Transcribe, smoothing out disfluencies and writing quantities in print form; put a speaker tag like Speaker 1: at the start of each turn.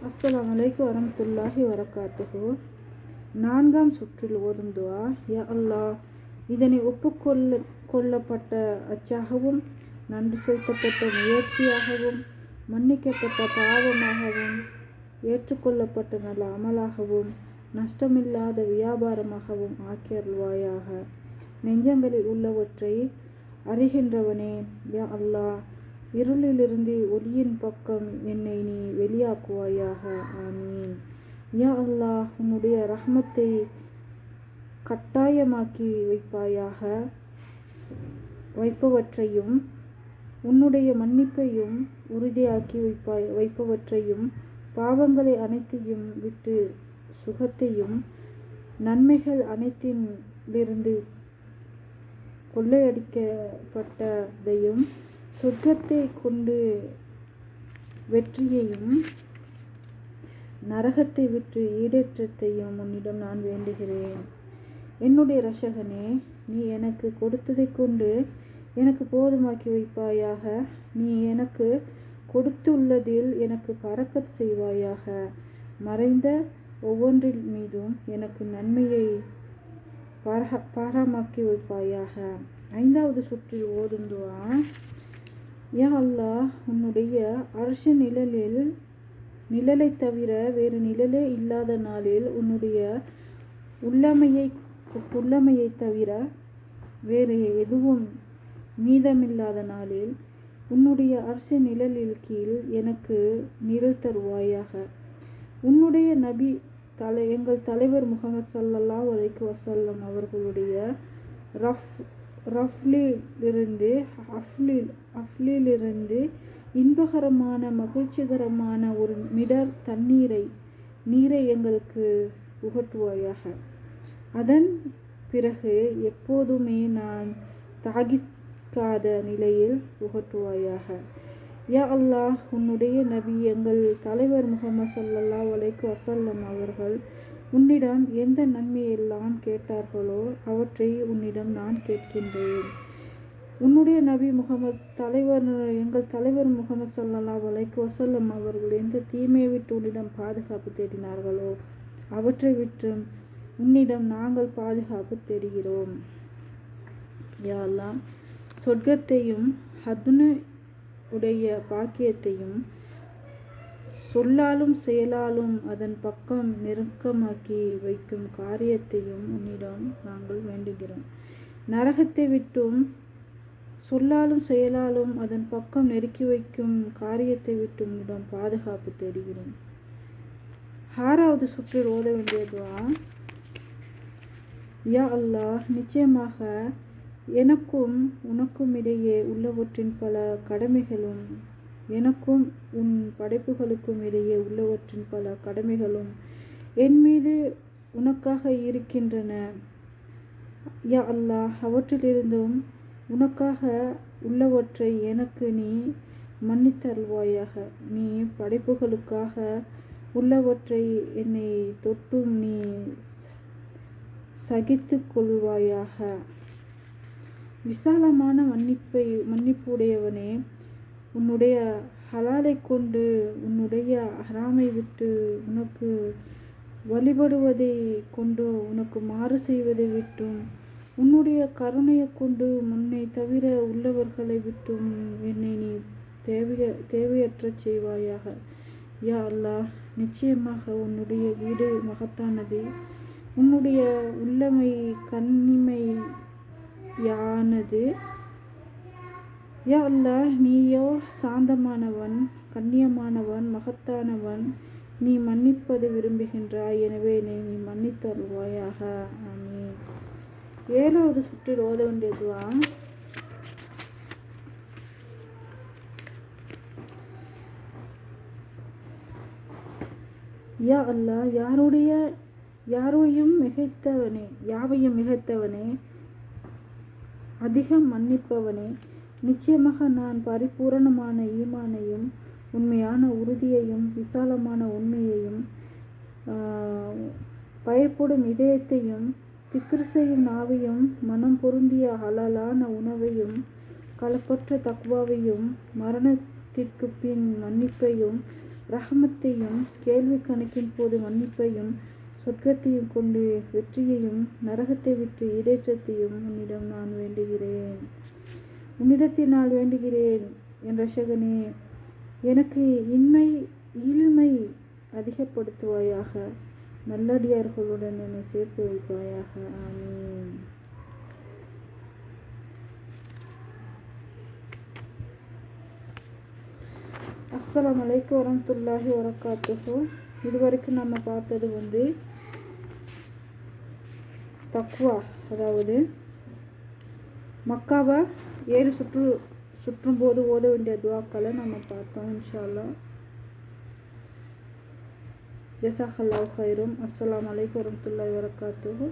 Speaker 1: அஸ்ஸலாமு அலைக்கும் வரஹ்மத்துல்லாஹி வரகாத்துஹு. 4ஆம் சுற்றில் ஓதும் துஆ. யா அல்லாஹ், இதனை ஒப்புக்கொள்ளப்பட்ட அச்சாகவும், நன்றி செலுத்தப்பட்ட முயற்சியாகவும், மன்னிக்கப்பட்ட பாவமாகவும், ஏற்றுக்கொள்ளப்பட்ட நல்ல அமலாகவும், நஷ்டமில்லாத வியாபாரமாகவும் ஆக்கி அருள்வாயாக. நெஞ்சங்களில் உள்ளவற்றை அறிகின்றவனே, யா அல்லாஹ், இருளிலிருந்து ஒளியின் பக்கம் என்னை நீ வெளியாக்குவாயாக. ஆமீன். யா அல்லாஹ், உன்னுடைய ரஹ்மத்தை கட்டாயமாக்கி வைப்பவற்றையும், உன்னுடைய மன்னிப்பையும் உறுதியாக்கி வைப்பவற்றையும், பாவங்களை அனைத்தையும் விட்டு சுகத்தையும், நன்மைகள் அனைத்திலிருந்து கொள்ளையடிக்கப்பட்டதையும், சொர்க்கத்தை கொண்டு வெற்றியையும், நரகத்தை விட்டு ஈடேற்றத்தையும் உன்னிடம் நான் வேண்டுகிறேன். என்னுடைய இரட்சகனே, நீ எனக்கு கொடுத்ததை கொண்டு எனக்கு போதுமாக்கி வைப்பாயாக. நீ எனக்கு கொடுத்துள்ளதில் எனக்கு பரக்கத் செய்வாயாக. மறைந்த ஒவ்வொன்றின் மீதும் எனக்கு நன்மையை பாரமாக்கி வைப்பாயாக. 5வது சுற்றில் ஓதும் துஆ. யா அல்லாஹ், உன்னுடைய அர்ஷின் நிழலை தவிர வேறு நிழலே இல்லாத நாளில், உன்னுடைய உள்ளமையை தவிர வேறு எதுவும் மீதமில்லாத நாளில், உன்னுடைய அர்ஷின் நிழலில் கீழ் எனக்கு நிழல் தருவாயாக. உன்னுடைய நபி எங்கள் தலைவர் முஹம்மது ஸல்லல்லாஹு அலைஹி வஸல்லம் அவர்களுடைய அஃப்லிலிருந்து இன்பகரமான மகிழ்ச்சிகரமான ஒரு மிடர் நீரை எங்களுக்கு புகட்டுவாயாக. அதன் பிறகு எப்போதுமே நான் தாகிக்காத நிலையில் புகட்டுவாயாக. யா அல்லாஹ், உன்னுடைய நபி எங்கள் தலைவர் முஹம்மது ஸல்லல்லாஹு அலைஹி வஸல்லம் அவர்கள் உன்னிடம் எந்த நன்மையெல்லாம் கேட்டார்களோ அவற்றை உன்னிடம் நான் கேட்கின்றேன். உன்னுடைய நபி எங்கள் தலைவர் முஹம்மது ஸல்லல்லாஹு அலைஹி வஸல்லம் அவர்கள் எந்த தீமையை விட்டு உன்னிடம் பாதுகாப்பு தேடினார்களோ அவற்றை விட்டு உன்னிடம் நாங்கள் பாதுகாப்பு தேடுகிறோம். யா அல்லாஹ், சொர்க்கத்தையும் உடைய பாக்கியத்தையும், சொல்லாலும் செயலாலும் அதன் பக்கம் நெருக்கமாக்கி வைக்கும் காரியத்தையும் உன்னிடம் நாங்கள் வேண்டுகிறோம். நரகத்தை விட்டும் சொல்லாலும் செயலாலும் அதன் பக்கம் நெருக்கி வைக்கும் காரியத்தை விட்டு உன்னிடம் பாதுகாப்பு தேடுகிறோம். 6வது சுற்றில் ஓத வேண்டிய துஆ. யா அல்லாஹ், நிச்சயமாக எனக்கும் உனக்கும் இடையே உள்ளவற்றின் பல கடமைகளும், எனக்கும் உன் படைப்புகளுக்கும் இடையே உள்ளவற்றின் பல கடமைகளும் என் மீது உனக்காக இருக்கின்றன. யா அல்லாஹ், அவற்றிலிருந்தும் உனக்காக உள்ளவற்றை எனக்கு நீ மன்னித்தருள்வாயாக. நீ படைப்புகளுக்காக உள்ளவற்றை என்னை தொட்டும் நீ சகித்து கொள்வாயாக. விசாலமான மன்னிப்புடையவனே, உன்னுடைய ஹலாலை கொண்டு உன்னுடைய ஹராமை விட்டு உனக்கு வழிபடுவதை கொண்டு உனக்கு மாறு செய்வதை விட்டும், உன்னுடைய கருணையை கொண்டு முன்னை தவிர உள்ளவர்களை விட்டும் என்னை நீ தேவையற்றச் செய்வாயாக. யா அல்லாஹ், நிச்சயமாக உன்னுடைய வீடு மகத்தானது, உன்னுடைய உள்ளமை கண்ணிமையானது. யா அல்லாஹ், நீயோ சாந்தமானவன், கண்ணியமானவன், மகத்தானவன். நீ மன்னிப்பது விரும்புகின்றாய், எனவே நீ மன்னித்தருள்வாயாக. ஆமீன். 7வது சுற்றில் ஓத வேண்டிய துஆ. யா அல்லாஹ், யாவையும் மிகைத்தவனே, அதிகம் மன்னிப்பவனே, நிச்சயமாக நான் பரிபூரணமான ஈமானையும், உண்மையான உறுதியையும், விசாலமான உண்மையையும், பயப்படும் இதயத்தையும், திக்ர் செய்யும் நாவையும், மனம் பொருந்திய ஹலாலான உணவையும், களப்பற்ற தக்வாவையும், மரணத்திற்கு பின் மன்னிப்பையும், ரஹமத்தையும், கேள்வி கணக்கின் போது மன்னிப்பையும், சொர்க்கத்தையும் கொண்டு வெற்றியையும், நரகத்தை விட்டு ஈடேற்றத்தையும் உன்னிடம் நான் வேண்டுகிறேன். உன்னிடத்தில் நான் வேண்டுகிறேன் என் இரட்சகனே, எனக்கு இல்மை அதிகப்படுத்துவாயாக. நல்லடியார்களுடன் என்னை சேர்த்து வைப்பாயாக. ஆமீன். அஸ்ஸலாமு அலைக்கும் வரஹ்மத்துல்லாஹி வபரகாத்துஹு. இதுவரைக்கும் நம்ம பார்த்தது தக்வா, அதாவது மக்காவை 7 சுற்றும் போது ஓத வேண்டிய துவாக்களை நம்ம பார்த்தோம். இன்ஷா அல்லாஹ். ஜஸாக்கல்லாஹு ஹைரும். அஸ்ஸலாமு அலைக்கும் வரஹ்மத்துல்லாஹி வபரகாத்துஹு.